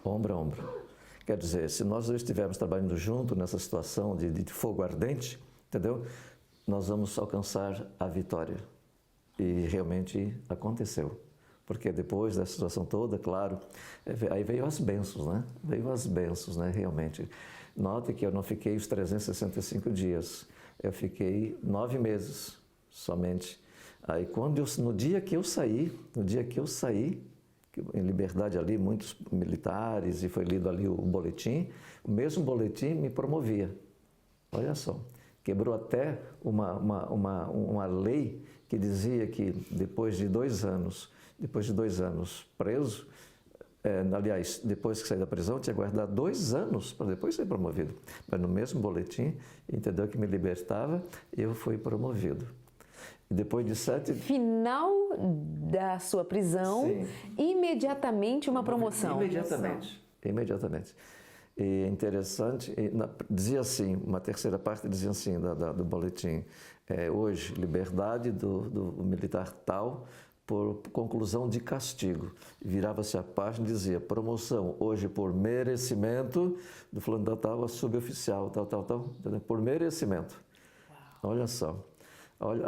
ombro a ombro. Quer dizer, se nós dois estivermos trabalhando junto nessa situação de fogo ardente, entendeu? Nós vamos alcançar a vitória. E realmente aconteceu. Porque depois da situação toda, claro, aí veio as bênçãos, né? Veio as bênçãos, né? Realmente. Note que eu não fiquei os 365 dias. Eu fiquei 9 meses somente. Aí no dia que eu saí, em liberdade ali, muitos militares, e foi lido ali o boletim, o mesmo boletim me promovia. Olha só. Quebrou até uma lei que dizia que depois de 2 anos preso, aliás, depois que saí da prisão, tinha que guardar 2 anos para depois ser promovido. Mas no mesmo boletim, entendeu que me libertava, eu fui promovido. E depois de 7... Final da sua prisão, Sim. imediatamente uma promoção. Imediatamente. E interessante, dizia assim, uma terceira parte dizia assim do boletim, hoje, liberdade do militar tal, por conclusão de castigo. Virava-se a página e dizia, promoção, hoje por merecimento, do fulano da tal, a suboficial, tal, por merecimento. Uau. Olha só.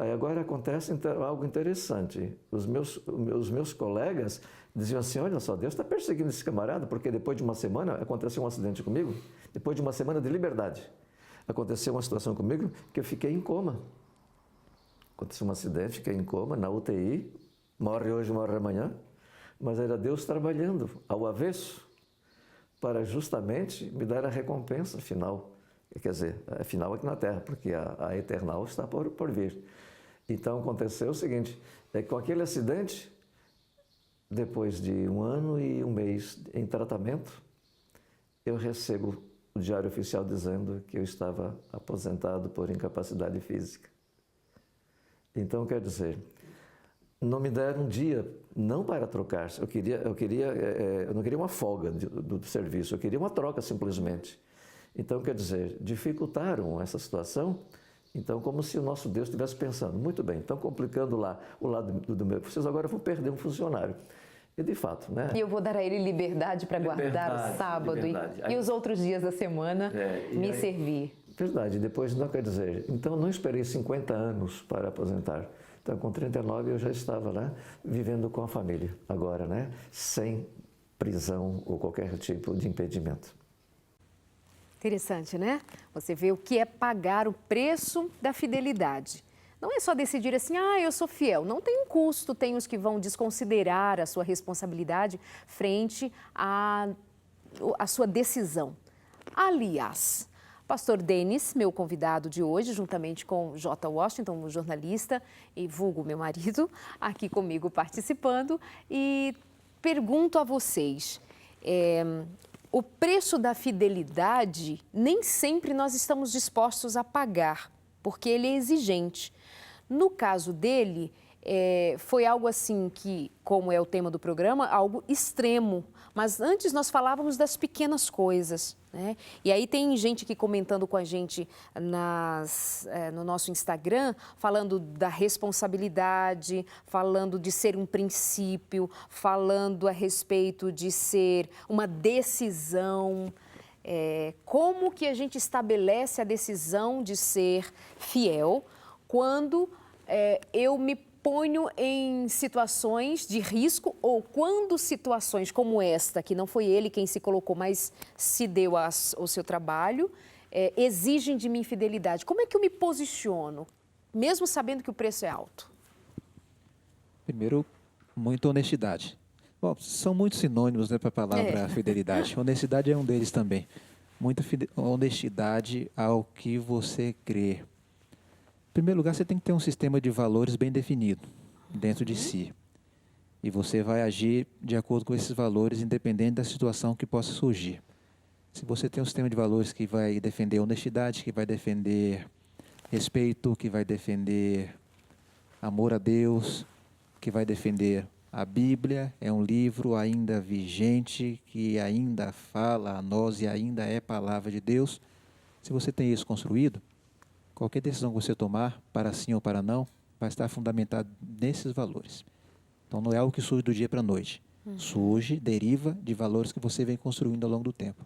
Aí agora acontece algo interessante. Os meus colegas diziam assim, olha só, Deus está perseguindo esse camarada, porque depois de uma semana aconteceu um acidente comigo, depois de uma semana de liberdade, aconteceu uma situação comigo que eu fiquei em coma. Aconteceu um acidente, fiquei em coma, na UTI, morre hoje, morre amanhã, mas era Deus trabalhando ao avesso para justamente me dar a recompensa final. Quer dizer, a final aqui na Terra, porque a eternal está por vir. Então aconteceu o seguinte, com aquele acidente, depois de 1 ano e 1 mês em tratamento, eu recebo o diário oficial dizendo que eu estava aposentado por incapacidade física. Então, quer dizer, não me deram um dia, não para trocar, eu não queria uma folga do serviço, eu queria uma troca simplesmente. Então, quer dizer, dificultaram essa situação, então como se o nosso Deus estivesse pensando, muito bem, estão complicando lá o lado do meu, vocês agora vão perder um funcionário. E de fato, né? E eu vou dar a ele liberdade para guardar o sábado e os outros dias da semana me servir. Verdade, depois não quer dizer, então não esperei 50 anos para aposentar. Então com 39 eu já estava lá vivendo com a família, agora, né? Sem prisão ou qualquer tipo de impedimento. Interessante, né? Você vê o que é pagar o preço da fidelidade. Não é só decidir assim, eu sou fiel. Não tem um custo, tem os que vão desconsiderar a sua responsabilidade frente à sua decisão. Aliás, Pastor Denis, meu convidado de hoje, juntamente com J. Washington, um jornalista e vulgo meu marido, aqui comigo participando, e pergunto a vocês, o preço da fidelidade nem sempre nós estamos dispostos a pagar, porque ele é exigente. No caso dele, foi algo assim que, como é o tema do programa, algo extremo. Mas antes nós falávamos das pequenas coisas, né? E aí tem gente aqui comentando com a gente no nosso Instagram, falando da responsabilidade, falando de ser um princípio, falando a respeito de ser uma decisão. Como que a gente estabelece a decisão de ser fiel quando eu me ponho em situações de risco ou quando situações como esta, que não foi ele quem se colocou, mas se deu ao seu trabalho, exigem de mim fidelidade. Como é que eu me posiciono, mesmo sabendo que o preço é alto? Primeiro, muita honestidade. Bom, são muitos sinônimos, né, para a palavra fidelidade. Honestidade é um deles também. Muita honestidade ao que você crê. Em primeiro lugar, você tem que ter um sistema de valores bem definido dentro de si. E você vai agir de acordo com esses valores, independente da situação que possa surgir. Se você tem um sistema de valores que vai defender honestidade, que vai defender respeito, que vai defender amor a Deus, que vai defender a Bíblia, é um livro ainda vigente, que ainda fala a nós e ainda é palavra de Deus. Se você tem isso construído, qualquer decisão que você tomar, para sim ou para não, vai estar fundamentado nesses valores. Então, não é algo que surge do dia para a noite. Surge, deriva de valores que você vem construindo ao longo do tempo.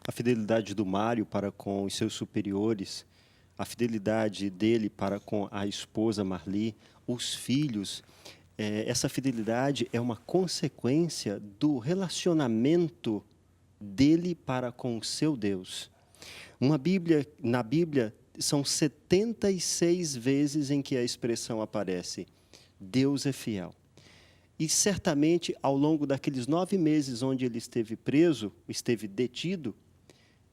A fidelidade do Mário para com os seus superiores, a fidelidade dele para com a esposa Marli, os filhos, essa fidelidade é uma consequência do relacionamento dele para com o seu Deus. Na Bíblia, são 76 vezes em que a expressão aparece, Deus é fiel. E certamente, ao longo daqueles 9 meses onde ele esteve preso, esteve detido,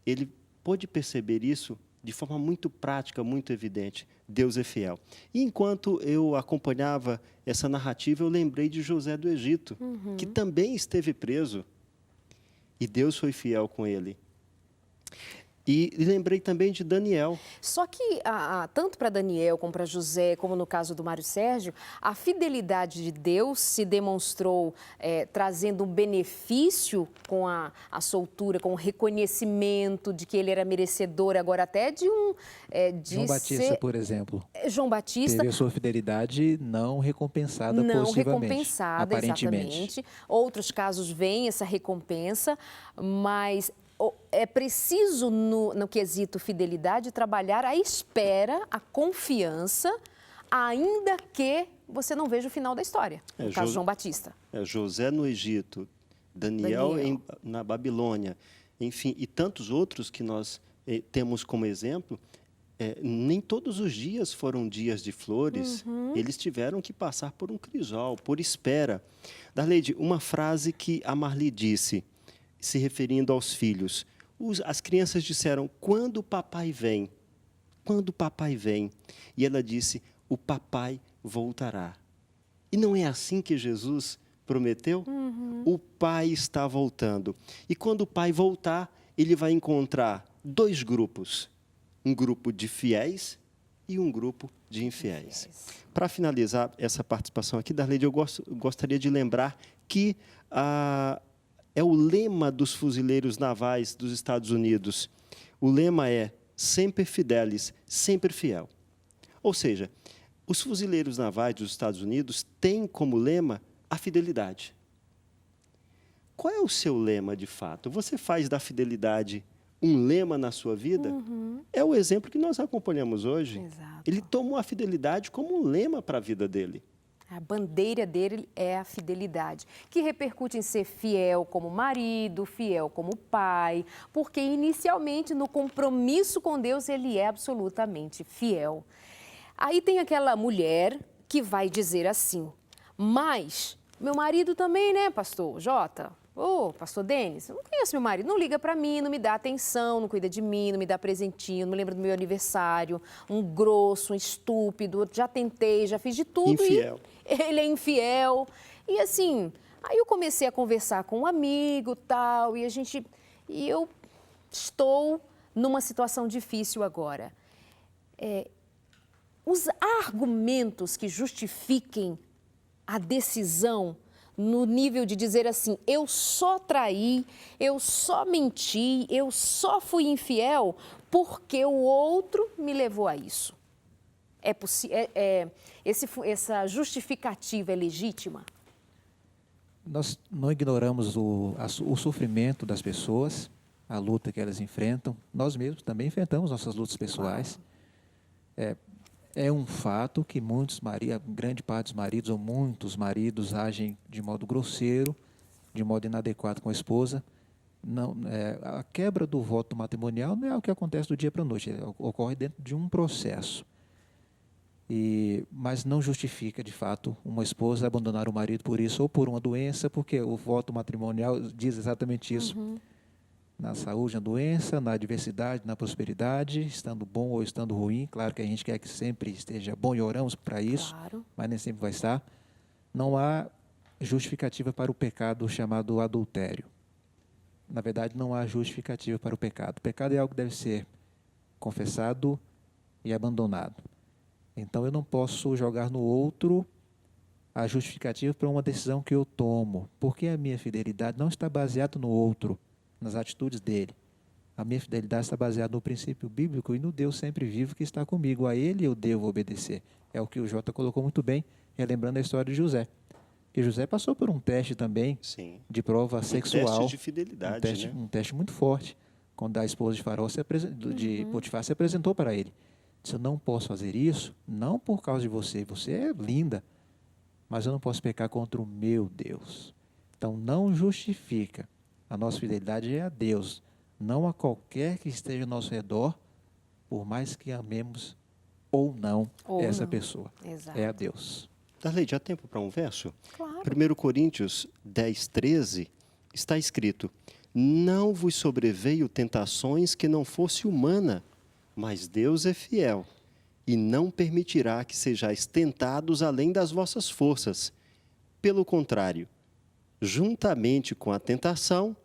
ele pôde perceber isso de forma muito prática, muito evidente. Deus é fiel. E enquanto eu acompanhava essa narrativa, eu lembrei de José do Egito, que também esteve preso. E Deus foi fiel com ele. E lembrei também de Daniel. Só que, tanto para Daniel, como para José, como no caso do Mário Sérgio, a fidelidade de Deus se demonstrou trazendo um benefício com a soltura, com o reconhecimento de que ele era merecedor agora até de um... João Batista, por exemplo. João Batista... Teve a sua fidelidade não recompensada não positivamente. Recompensada, aparentemente. Exatamente. Outros casos vêm essa recompensa, mas... é preciso, no quesito fidelidade, trabalhar a espera, a confiança, ainda que você não veja o final da história, no caso de João Batista. José no Egito, Daniel. Na Babilônia, enfim, e tantos outros que nós temos como exemplo. Nem todos os dias foram dias de flores, eles tiveram que passar por um crisol, por espera. Darleide, uma frase que a Marli disse, se referindo aos filhos. As crianças disseram, quando o papai vem? Quando o papai vem? E ela disse, o papai voltará. E não é assim que Jesus prometeu? O pai está voltando. E quando o pai voltar, ele vai encontrar dois grupos. Um grupo de fiéis e um grupo de infiéis. Para finalizar essa participação aqui, Darleide, eu gostaria de lembrar que é o lema dos fuzileiros navais dos Estados Unidos. O lema é sempre fidelis, sempre fiel. Ou seja, os fuzileiros navais dos Estados Unidos têm como lema a fidelidade. Qual é o seu lema, de fato? Você faz da fidelidade um lema na sua vida? É o exemplo que nós acompanhamos hoje. Exato. Ele tomou a fidelidade como um lema para a vida dele. A bandeira dele é a fidelidade, que repercute em ser fiel como marido, fiel como pai, porque inicialmente no compromisso com Deus ele é absolutamente fiel. Aí tem aquela mulher que vai dizer assim, mas meu marido também, né, pastor Jota? Pastor Denis, eu não conheço meu marido, não liga para mim, não me dá atenção, não cuida de mim, não me dá presentinho, não me lembra do meu aniversário, um grosso, um estúpido, já tentei, já fiz de tudo. Infiel. E ele é infiel. E assim, aí eu comecei a conversar com um amigo tal, e eu estou numa situação difícil agora. Os argumentos que justifiquem a decisão no nível de dizer assim, eu só traí, eu só menti, eu só fui infiel porque o outro me levou a isso. Essa justificativa é legítima? Nós não ignoramos o sofrimento das pessoas, a luta que elas enfrentam. Nós mesmos também enfrentamos nossas lutas pessoais. É um fato que grande parte dos maridos ou muitos maridos agem de modo grosseiro, de modo inadequado com a esposa. A quebra do voto matrimonial não é algo que acontece do dia para a noite, ocorre dentro de um processo. Mas não justifica, de fato, uma esposa abandonar o marido por isso ou por uma doença, porque o voto matrimonial diz exatamente isso. Na saúde, na doença, na adversidade, na prosperidade, estando bom ou estando ruim. Claro que a gente quer que sempre esteja bom e oramos para isso, claro, mas nem sempre vai estar. Não há justificativa para o pecado chamado adultério. Na verdade, não há justificativa para o pecado. O pecado é algo que deve ser confessado e abandonado. Então, eu não posso jogar no outro a justificativa para uma decisão que eu tomo, porque a minha fidelidade não está baseada no outro, nas atitudes dele. A minha fidelidade está baseada no princípio bíblico e no Deus sempre vivo que está comigo. A ele eu devo obedecer. É o que o Jota colocou muito bem, relembrando a história de José. Que José passou por um teste também, sim, de prova sexual. Um teste de fidelidade, um teste muito forte. Quando a esposa de Faraó de Potifar se apresentou para ele. Disse, eu não posso fazer isso, não por causa de você. Você é linda, mas eu não posso pecar contra o meu Deus. Então, não justifica. A nossa fidelidade é a Deus, não a qualquer que esteja ao nosso redor, por mais que amemos ou não essa pessoa. Exato. É a Deus. Darleide, há tempo para um verso? Claro. 1 Coríntios 10, 13, está escrito, não vos sobreveio tentações que não fosse humana, Mas Deus é fiel e não permitirá que sejais tentados além das vossas forças. Pelo contrário, juntamente com a tentação,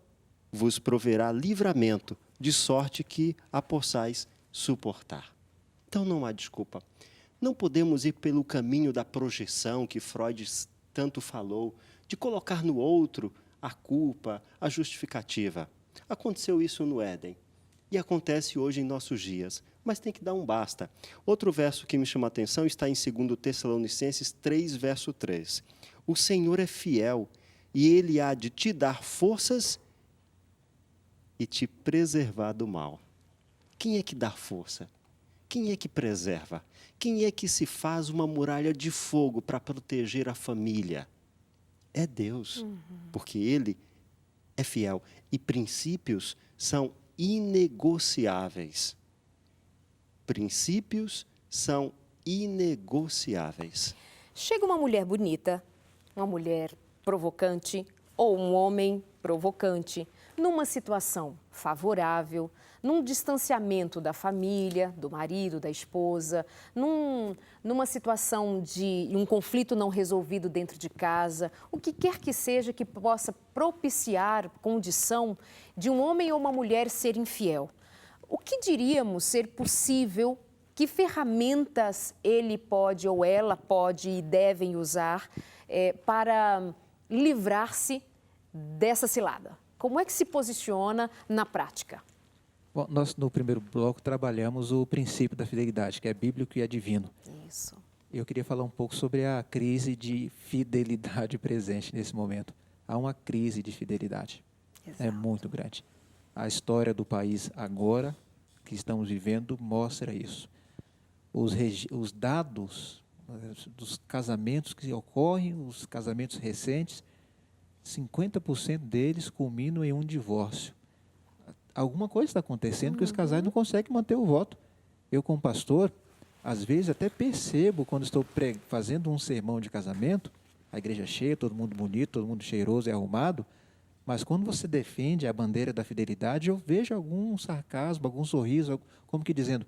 vos proverá livramento, de sorte que a possais suportar. Então não há desculpa. Não podemos ir pelo caminho da projeção que Freud tanto falou, de colocar no outro a culpa, a justificativa. Aconteceu isso no Éden e acontece hoje em nossos dias, mas tem que dar um basta. Outro verso que me chama a atenção está em 2 Tessalonicenses 3, verso 3. O Senhor é fiel e Ele há de te dar forças e te preservar do mal. Quem é que dá força? Quem é que preserva? Quem é que se faz uma muralha de fogo para proteger a família? É Deus, porque Ele é fiel. E princípios são inegociáveis. Princípios são inegociáveis. Chega uma mulher bonita, uma mulher provocante ou um homem provocante, numa situação favorável, num distanciamento da família, do marido, da esposa, numa situação de um conflito não resolvido dentro de casa, o que quer que seja que possa propiciar condição de um homem ou uma mulher ser infiel. O que diríamos ser possível? Que ferramentas ele pode ou ela pode e devem usar para livrar-se dessa cilada? Como é que se posiciona na prática? Bom, nós no primeiro bloco trabalhamos o princípio da fidelidade, que é bíblico e é divino. Isso. Eu queria falar um pouco sobre a crise de fidelidade presente nesse momento. Há uma crise de fidelidade. Exato. É muito grande. A história do país agora, que estamos vivendo, mostra isso. Os dados dos casamentos que ocorrem, os casamentos recentes, 50% deles culminam em um divórcio. Alguma coisa está acontecendo que os casais não conseguem manter o voto. Eu, como pastor, às vezes até percebo quando estou fazendo um sermão de casamento, a igreja cheia, todo mundo bonito, todo mundo cheiroso e arrumado, mas quando você defende a bandeira da fidelidade, eu vejo algum sarcasmo, algum sorriso, como que dizendo,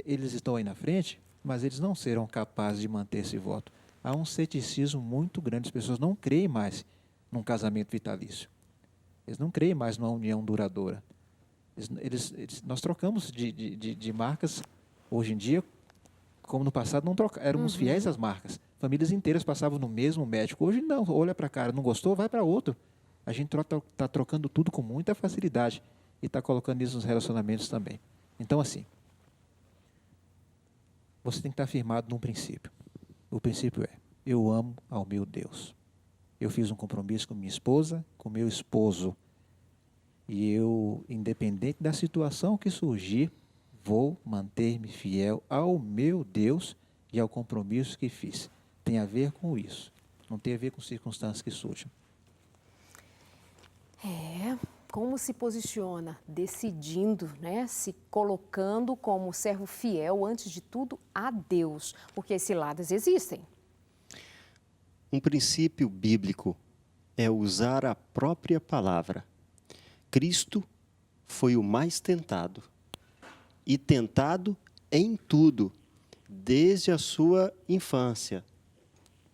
eles estão aí na frente, mas eles não serão capazes de manter esse voto. Há um ceticismo muito grande, as pessoas não creem mais num casamento vitalício. Eles não creem mais numa união duradoura. Nós trocamos de marcas, hoje em dia, como no passado, não éramos fiéis às marcas. Famílias inteiras passavam no mesmo médico. Hoje não, olha para a cara, não gostou, vai para outro. A gente está trocando tudo com muita facilidade e está colocando isso nos relacionamentos também. Então, assim, você tem que estar firmado num princípio. O princípio é, eu amo ao meu Deus. Eu fiz um compromisso com minha esposa, com meu esposo. E eu, independente da situação que surgir, vou manter-me fiel ao meu Deus e ao compromisso que fiz. Tem a ver com isso. Não tem a ver com circunstâncias que surjam. Como se posiciona? Decidindo, né? Se colocando como servo fiel, antes de tudo, a Deus. Porque as ciladas existem. Um princípio bíblico é usar a própria palavra. Cristo foi o mais tentado. E tentado em tudo, desde a sua infância,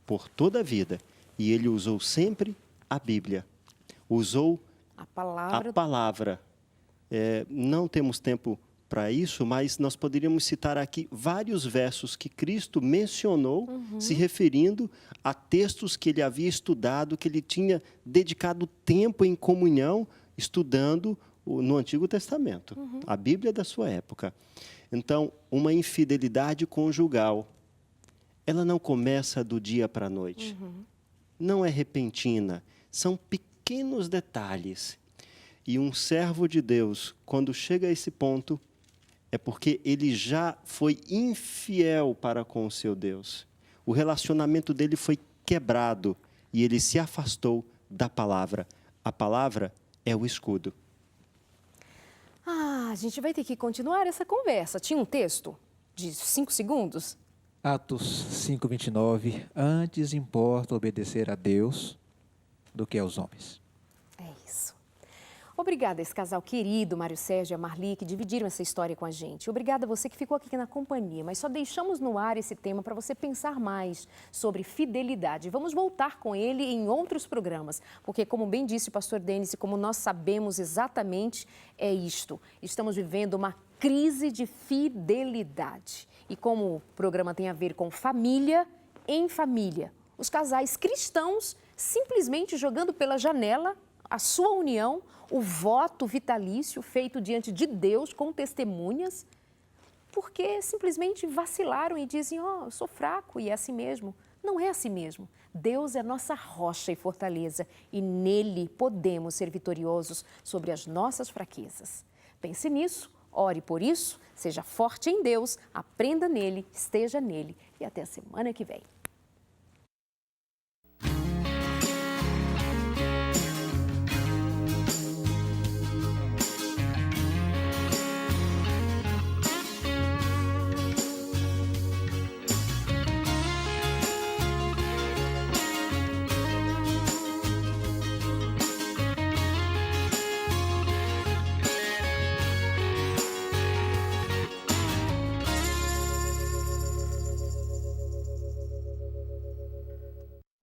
por toda a vida. E ele usou sempre a Bíblia. Usou a palavra. Não temos tempo para isso, mas nós poderíamos citar aqui vários versos que Cristo mencionou, se referindo a textos que ele havia estudado, que ele tinha dedicado tempo em comunhão, estudando no Antigo Testamento, a Bíblia da sua época. Então, uma infidelidade conjugal, ela não começa do dia para a noite. Não é repentina, são pequenos detalhes. E um servo de Deus, quando chega a esse ponto, é porque ele já foi infiel para com o seu Deus. O relacionamento dele foi quebrado e ele se afastou da palavra. A palavra é o escudo. A gente vai ter que continuar essa conversa. Tinha um texto de 5 segundos? Atos 5:29, antes importa obedecer a Deus do que aos homens. É isso. Obrigada a esse casal querido, Mário Sérgio e a Marli, que dividiram essa história com a gente. Obrigada a você que ficou aqui na companhia, mas só deixamos no ar esse tema para você pensar mais sobre fidelidade. Vamos voltar com ele em outros programas, porque como bem disse o pastor Denis e como nós sabemos exatamente, é isto. Estamos vivendo uma crise de fidelidade. E como o programa tem a ver com família, em família, os casais cristãos simplesmente jogando pela janela a sua união, o voto vitalício feito diante de Deus com testemunhas, porque simplesmente vacilaram e dizem, eu sou fraco e é assim mesmo. Não é assim mesmo. Deus é nossa rocha e fortaleza e nele podemos ser vitoriosos sobre as nossas fraquezas. Pense nisso, ore por isso, seja forte em Deus, aprenda nele, esteja nele e até a semana que vem.